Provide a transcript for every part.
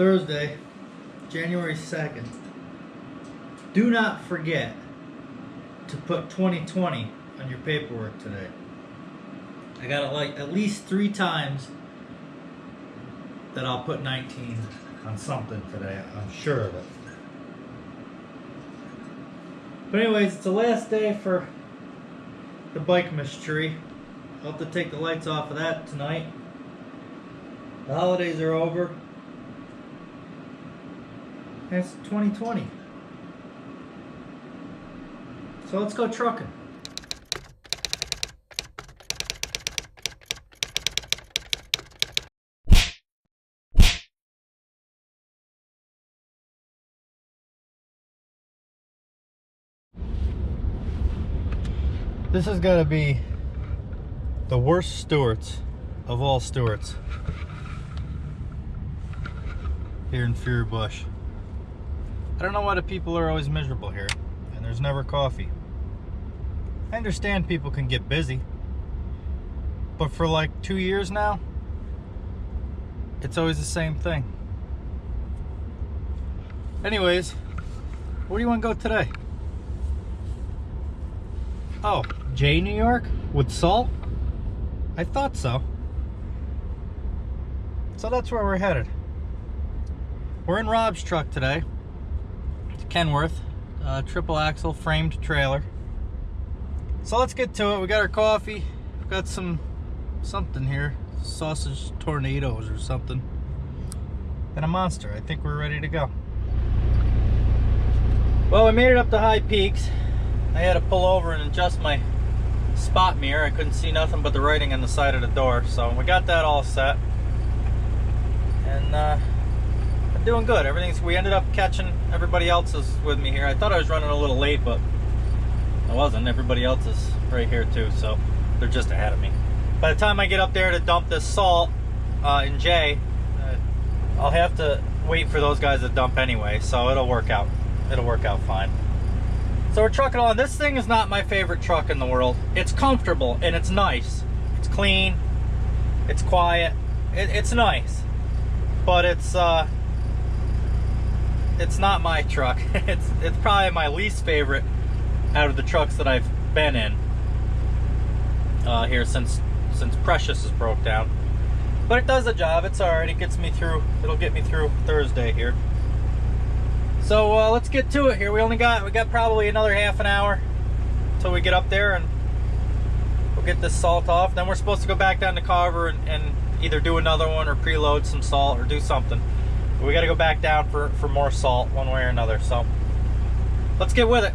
Thursday, January 2nd. Do not forget to put 2020 on your paperwork today. I got it like at least 3 times that I'll put 19 on something today. I'm sure of it. But anyways, it's the last day for the bike mystery. I'll have to take the lights off of that tonight. The holidays are over. And it's 2020. So let's go trucking. This has got to be the worst Stewart's of all Stewart's here in Fury Bush. I don't know why the people are always miserable here, and there's never coffee. I understand people can get busy, but for like 2 years now, it's always the same thing. Anyways, where do you want to go today? Oh, J New York with salt? I thought so. So that's where we're headed. We're in Rob's truck today. It's Kenworth, triple axle framed trailer. So let's get to it. We got our coffee. We've got something here, sausage tornadoes or something, and a Monster. I think we're ready to go. Well, we made it up to High Peaks. I had to pull over and adjust my spot mirror. I couldn't see nothing but the writing on the side of the door, so we got that all set. And I'm doing good. We ended up catching everybody else's with me here. I thought I was running a little late, but I wasn't. Everybody else is right here too, so they're just ahead of me. By the time I get up there to dump this salt in J, I'll have to wait for those guys to dump anyway, so it'll work out. It'll work out fine. So we're trucking on. This thing is not my favorite truck in the world. It's comfortable and it's nice. It's clean. It's quiet. It's nice, but it's not my truck. It's probably my least favorite out of the trucks that I've been in here since Precious is broke down. But it does the job. It's all right. It gets me through. It'll get me through Thursday here. So let's get to it here. We got probably another half an hour until we get up there, and we'll get this salt off. Then we're supposed to go back down to Carver and either do another one or preload some salt or do something. But we got to go back down for more salt one way or another. So let's get with it.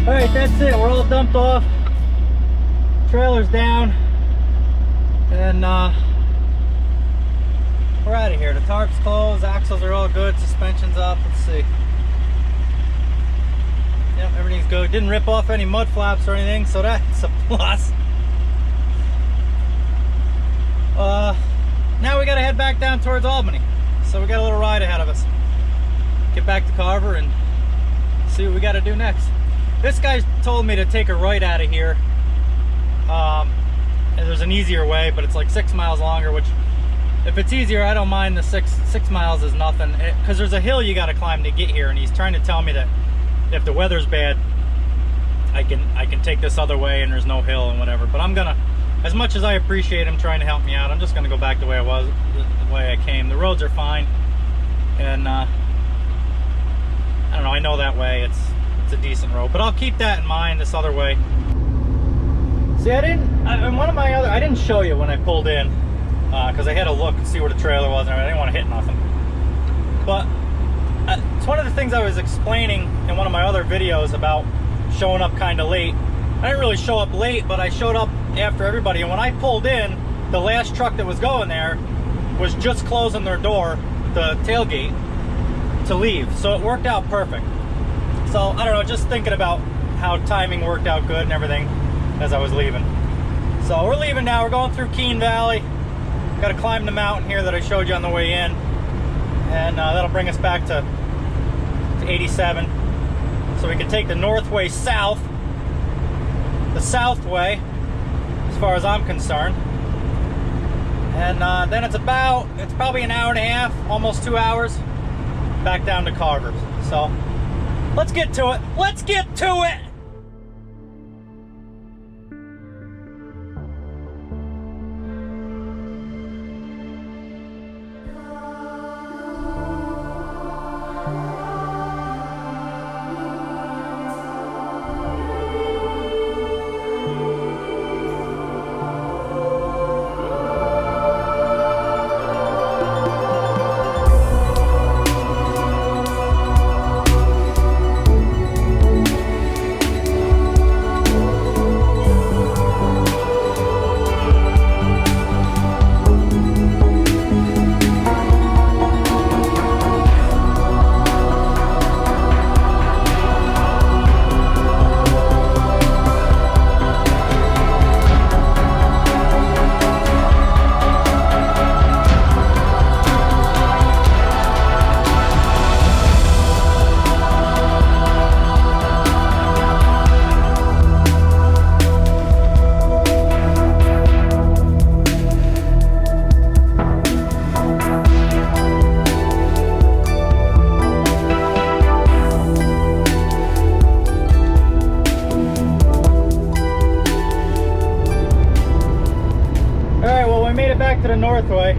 Alright, that's it. We're all dumped off. Trailer's down. And we're out of here. The tarp's closed, axles are all good, suspension's up. Let's see. Yep, everything's good. Didn't rip off any mud flaps or anything, so that's a plus. Now we gotta head back down towards Albany. So we got a little ride ahead of us. Get back to Carver and see what we gotta do next. This guy told me to take a right out of here. And there's an easier way, but it's like 6 miles longer, which if it's easier, I don't mind. The six miles is nothing, because there's a hill you gotta climb to get here, and he's trying to tell me that if the weather's bad, I can take this other way and there's no hill and whatever. But I'm gonna, as much as I appreciate him trying to help me out, I'm just gonna go back the way I was, the way I came. The roads are fine, and I don't know, I know that way it's a decent road, but I'll keep that in mind this other way. See, I didn't show you when I pulled in, because I had to look and see where the trailer was, and I didn't want to hit nothing. But it's one of the things I was explaining in one of my other videos about showing up kind of late. I didn't really show up late, but I showed up after everybody, and when I pulled in, the last truck that was going there was just closing their door, the tailgate, to leave. So it worked out perfect. So I don't know, just thinking about how timing worked out good and everything as I was leaving. So we're leaving now. We're going through Keene Valley. Got to climb the mountain here that I showed you on the way in, and that'll bring us back to 87, so we can take the northway south, the south way, as far as I'm concerned. And then it's probably an hour and a half, almost 2 hours, back down to Carver. So let's get to it. Let's get to it. To the Northway.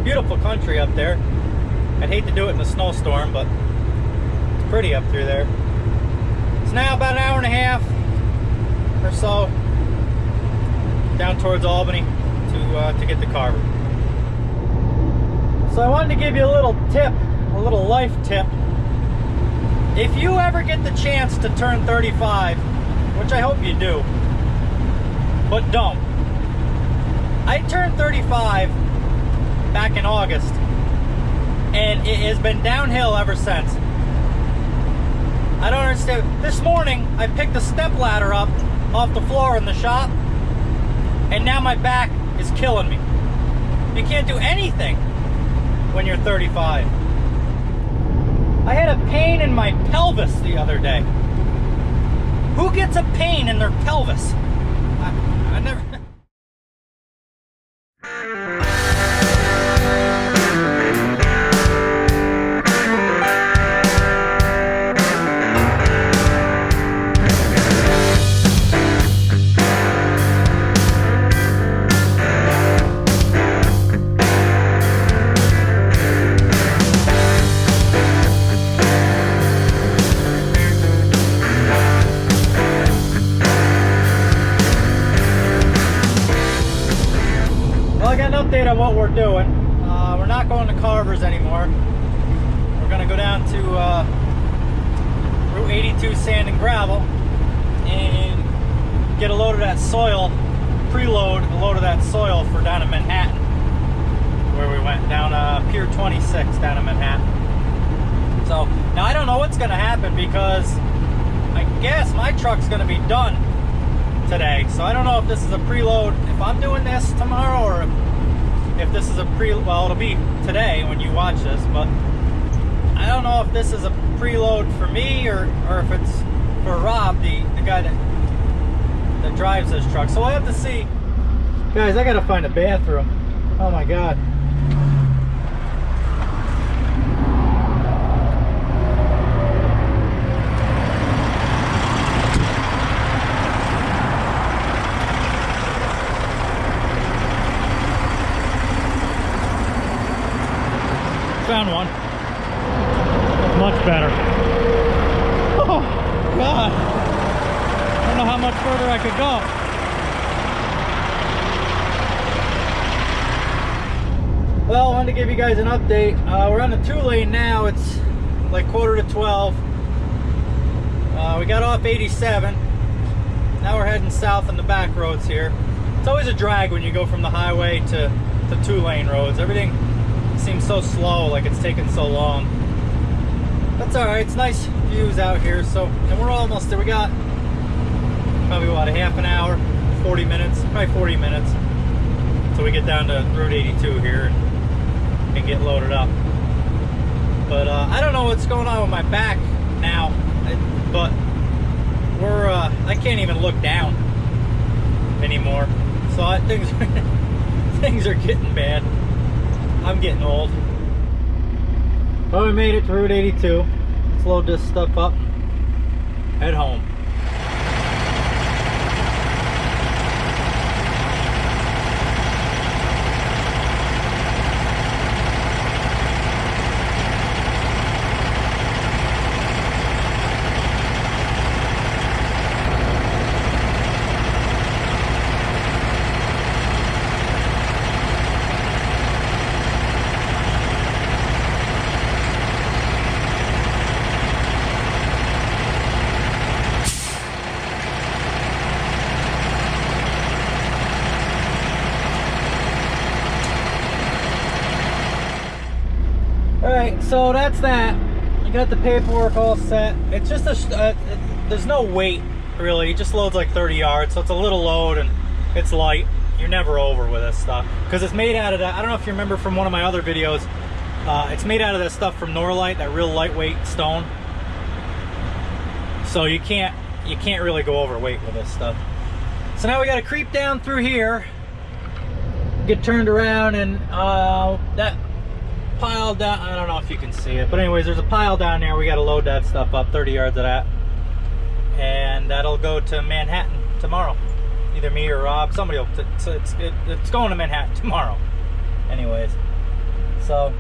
Beautiful country up there. I'd hate to do it in a snowstorm, but it's pretty up through there. It's now about an hour and a half or so down towards Albany to get to Carver. So I wanted to give you a little tip, a little life tip. If you ever get the chance to turn 35, which I hope you do, but don't. I turned 35 back in August, and it has been downhill ever since. I don't understand. This morning, I picked a step ladder up off the floor in the shop, and now my back is killing me. You can't do anything when you're 35. I had a pain in my pelvis the other day. Who gets a pain in their pelvis? I never... Update on what we're doing. We're not going to Carver's anymore. We're going to go down to Route 82 Sand and Gravel and get a load of that soil, preload a load of that soil for down in Manhattan, where we went down Pier 26 down in Manhattan. So now I don't know what's going to happen, because I guess my truck's gonna be done today. So I don't know if this is a preload, if I'm doing this tomorrow, or if this is a well, it'll be today when you watch this, but I don't know if this is a preload for me or if it's for Rob, the guy that drives this truck. So we'll have to see. Guys, I gotta find a bathroom. Oh my God. Found one. Much better. Oh God. I don't know how much further I could go. Well, I wanted to give you guys an update. We're on the 2-lane now. It's like 11:45. We got off 87. Now we're heading south on the back roads here. It's always a drag when you go from the highway to 2-lane roads. Everything seems so slow, like it's taking so long. That's all right. It's nice views out here. So, and we're almost there. We got probably what, a half an hour, 40 minutes, probably 40 minutes, so we get down to Route 82 here and get loaded up. But I don't know what's going on with my back now, but we're I can't even look down anymore. So things are getting bad. I'm getting old. Well, we made it to Route 82. Let's load this stuff up. Head home. Alright, so that's that. You got the paperwork all set. It's just there's no weight really. It just loads like 30 yards, so it's a little load and it's light. You're never over with this stuff because it's made out of that. I don't know if you remember from one of my other videos. It's made out of that stuff from Norlite, that real lightweight stone. So you can't really go overweight with this stuff. So now we got to creep down through here, get turned around, and that pile down, I don't know if you can see it, but anyways, there's a pile down there. We got to load that stuff up, 30 yards of that, and that'll go to Manhattan tomorrow. Either me or Rob, somebody will. It's going to Manhattan tomorrow. Anyways, so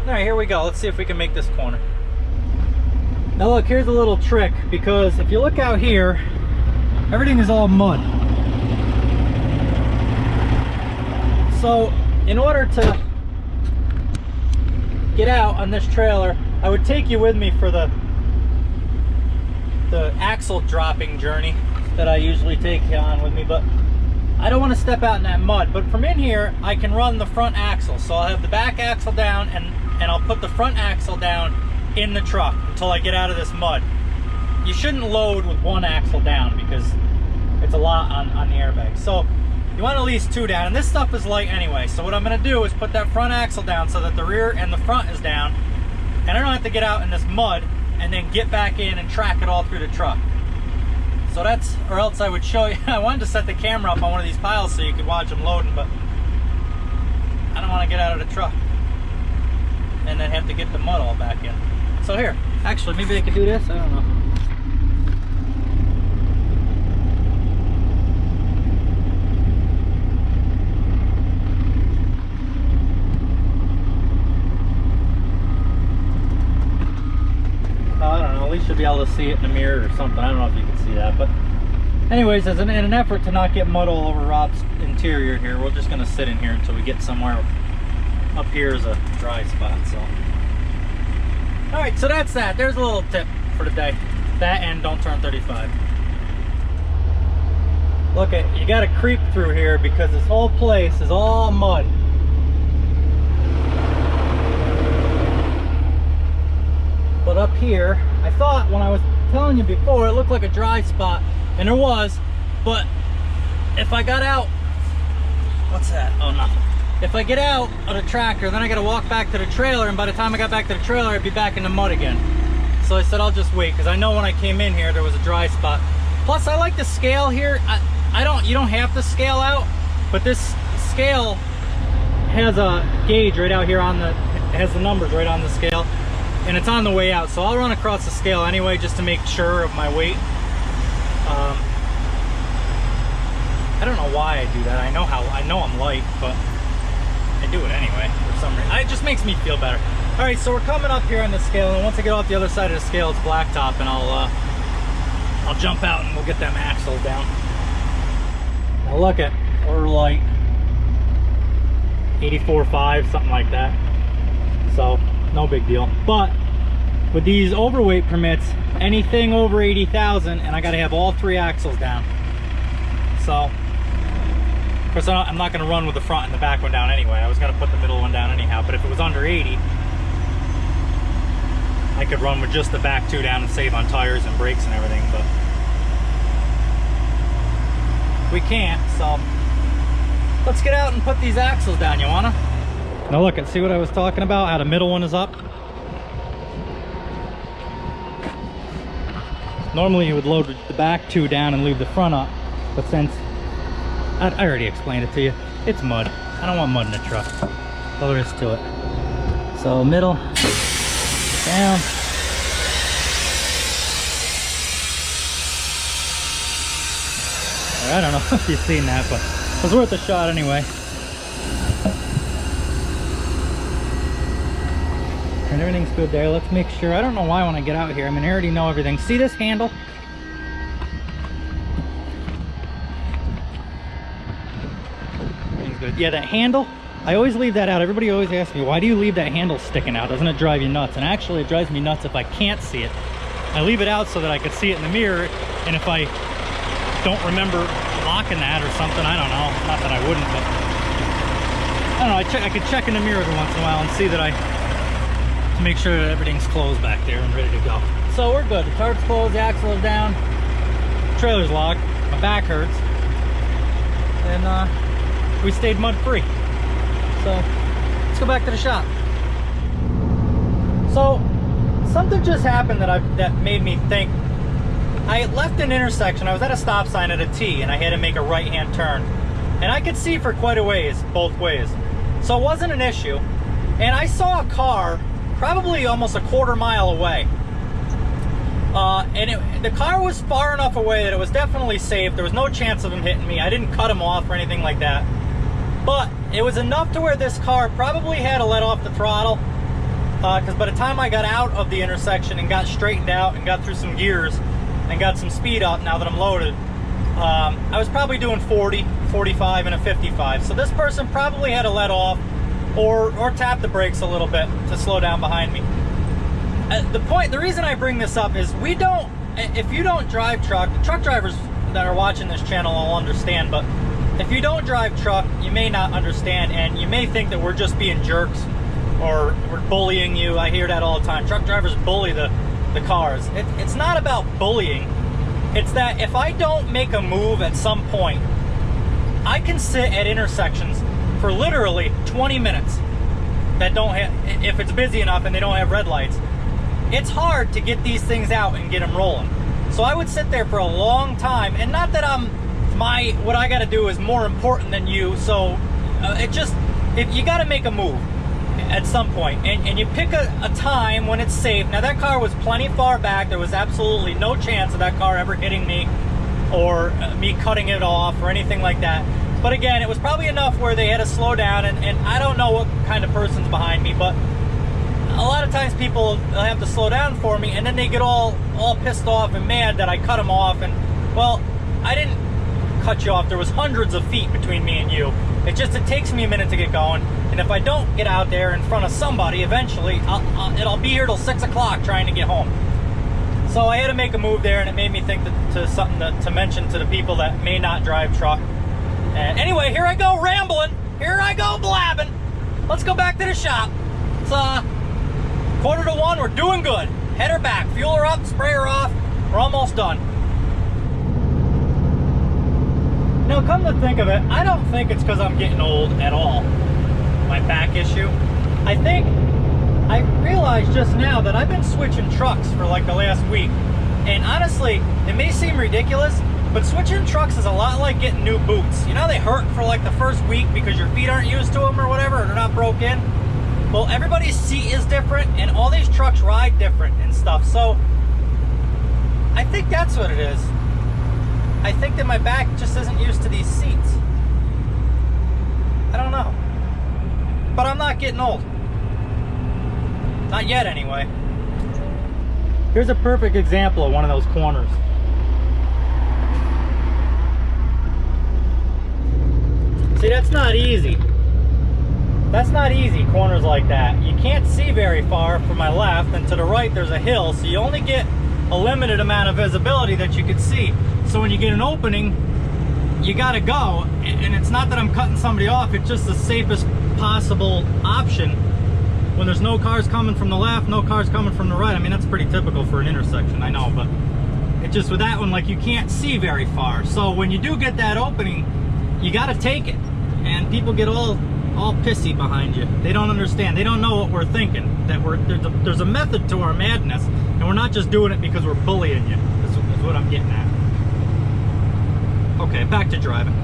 all right, here we go. Let's see if we can make this corner. Now look, here's a little trick, because if you look out here, everything is all mud. So in order to get out on this trailer, I would take you with me for the axle dropping journey that I usually take you on with me, but I don't want to step out in that mud. But from in here, I can run the front axle. So I'll have the back axle down, and I'll put the front axle down in the truck until I get out of this mud. You shouldn't load with one axle down because it's a lot on the airbag. So you want at least two down, and this stuff is light anyway. So what I'm going to do is put that front axle down so that the rear and the front is down, and I don't have to get out in this mud and then get back in and track it all through the truck. So that's, or else I would show you. I wanted to set the camera up on one of these piles so you could watch them loading, but I don't want to get out of the truck and then have to get the mud all back in. So here, actually, maybe I could do this. I don't know. I don't know, at least you'll be able to see it in the mirror or something. I don't know if you can see that, but anyways, in an effort to not get mud all over Rob's interior here, we're just going to sit in here until we get somewhere. Up here is a dry spot, so. Alright, so that's that. There's a little tip for the day. That, and don't turn 35. Look, you got to creep through here because this whole place is all mud. But up here, I thought when I was telling you before, it looked like a dry spot, and there was, but if I got out, what's that? Oh, nothing. If I get out of the tractor, then I gotta walk back to the trailer, and by the time I got back to the trailer, I'd be back in the mud again. So I said, I'll just wait, because I know when I came in here, there was a dry spot. Plus, I like the scale here. You don't have to scale out, but this scale has a gauge right out here on the, it has the numbers right on the scale, and it's on the way out. So I'll run across the scale anyway, just to make sure of my weight. I don't know why I do that. I know I'm light, but I do it anyway for some reason. It just makes me feel better. All right, so we're coming up here on the scale, and once I get off the other side of the scale, it's blacktop, and I'll jump out and we'll get them axles down. Now look at, we're like 84.5, something like that. So no big deal. But with these overweight permits, anything over 80,000, and I got to have all 3 axles down. So of course, I'm not going to run with the front and the back one down anyway. I was going to put the middle one down anyhow, but if it was under 80, I could run with just the back 2 down and save on tires and brakes and everything, but we can't, so let's get out and put these axles down. You wanna? Now look, and see what I was talking about, how the middle one is up? Normally you would load the back 2 down and leave the front up, but since I already explained it to you, it's mud. I don't want mud in the truck. All there is to it. So middle, down. I don't know if you've seen that, but it was worth a shot anyway. And everything's good there. Let's make sure. I don't know why when I get out here, I mean, I already know everything. See this handle? Good. Yeah, that handle, I always leave that out. Everybody always asks me, why do you leave that handle sticking out? Doesn't it drive you nuts? And actually it drives me nuts if I can't see it. I leave it out so that I could see it in the mirror, and if I don't remember locking that or something, I don't know, not that I wouldn't, but I don't know, I could check in the mirror every once in a while and see that to make sure that everything's closed back there and ready to go. So we're good. The tarp's closed, the axle is down, trailer's locked, my back hurts, and we stayed mud free. So let's go back to the shop. So something just happened that made me think. I left an intersection. I was at a stop sign at a T, and I had to make a right-hand turn, and I could see for quite a ways both ways, so it wasn't an issue. And I saw a car probably almost a quarter mile away, and the car was far enough away that it was definitely safe. There was no chance of him hitting me. I didn't cut him off or anything like that. But it was enough to where this car probably had to let off the throttle, because by the time I got out of the intersection and got straightened out and got through some gears and got some speed up now that I'm loaded, I was probably doing 40, 45, and a 55. So this person probably had to let off or tap the brakes a little bit to slow down behind me. The reason I bring this up is if you don't drive truck, the truck drivers that are watching this channel will understand, but if you don't drive truck, you may not understand, and you may think that we're just being jerks or we're bullying you. I hear that all the time. Truck drivers bully the cars. It's not about bullying. It's that if I don't make a move at some point, I can sit at intersections for literally 20 minutes that don't have, if it's busy enough and they don't have red lights. It's hard to get these things out and get them rolling. So I would sit there for a long time, and not that what I got to do is more important than you. So if you got to make a move at some point, and you pick a time when it's safe. Now that car was plenty far back. There was absolutely no chance of that car ever hitting me or me cutting it off or anything like that. But again, it was probably enough where they had to slow down, and I don't know what kind of person's behind me, but a lot of times people have to slow down for me, and then they get all pissed off and mad that I cut them off. And well, I didn't cut you off. There was hundreds of feet between me and you. It takes me a minute to get going, and if I don't get out there in front of somebody, eventually I'll be here till 6 o'clock trying to get home. So I had to make a move there, and it made me think to something to mention to the people that may not drive truck. And anyway, here I go rambling. Here I go blabbing. Let's go back to the shop. It's 1:45. We're doing good. Header back, fueler up, sprayer off. We're almost done. Now, come to think of it, I don't think it's because I'm getting old at all. My back issue. I realized just now that I've been switching trucks for like the last week. And honestly, it may seem ridiculous, but switching trucks is a lot like getting new boots. You know, they hurt for like the first week because your feet aren't used to them or whatever, or they're not broke in. Well, everybody's seat is different, and all these trucks ride different and stuff. So I think that's what it is. I think that my back just isn't used to these seats. I don't know. But I'm not getting old. Not yet, anyway. Here's a perfect example of one of those corners. See, that's not easy. That's not easy, corners like that. You can't see very far from my left, and to the right there's a hill, so you only get a limited amount of visibility that you could see. So when you get an opening, you gotta go. And it's not that I'm cutting somebody off, it's just the safest possible option when there's no cars coming from the left, no cars coming from the right. I mean, that's pretty typical for an intersection, I know, but it's just with that one, like, you can't see very far. So when you do get that opening, you gotta take it. And people get all pissy behind you. They don't understand. They don't know what we're thinking. That there's a method to our madness, and we're not just doing it because we're bullying you. That's what I'm getting at. Okay, back to driving.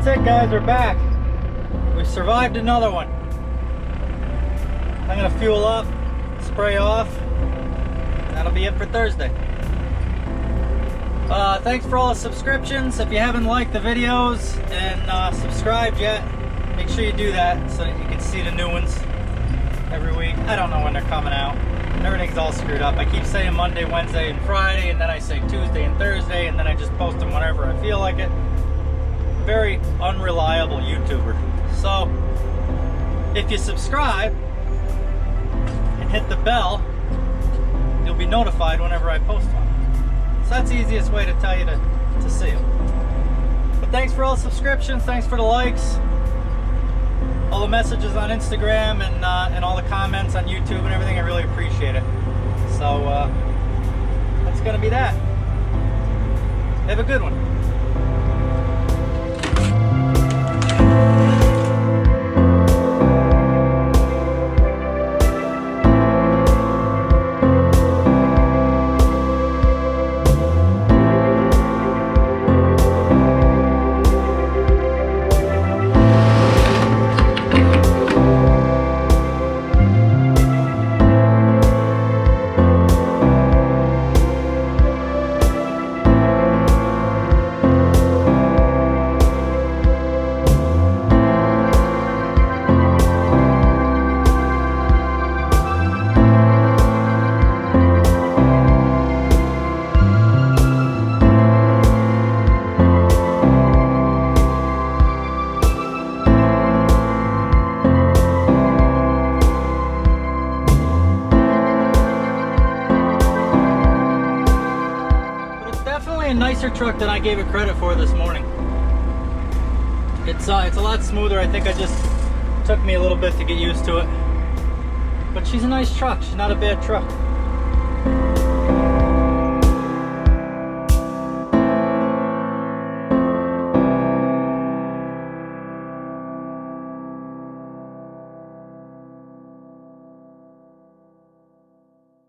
That's it, guys, we're back. We survived another one. I'm gonna fuel up, spray off. That'll be it for Thursday. Thanks for all the subscriptions. If you haven't liked the videos and subscribed yet, make sure you do that so that you can see the new ones every week. I don't know when they're coming out. Everything's all screwed up. I keep saying Monday, Wednesday, and Friday, and then I say Tuesday and Thursday, and then I just post them whenever I feel like it. Very unreliable YouTuber. So if you subscribe and hit the bell, you'll be notified whenever I post one. So that's the easiest way to tell you to see them. But thanks for all the subscriptions, thanks for the likes, all the messages on Instagram, and all the comments on YouTube and everything. I really appreciate it. So that's gonna be that. Have a good one. Nicer truck than I gave it credit for this morning. It's a lot smoother. I think I just took me a little bit to get used to it. But she's a nice truck. She's not a bad truck.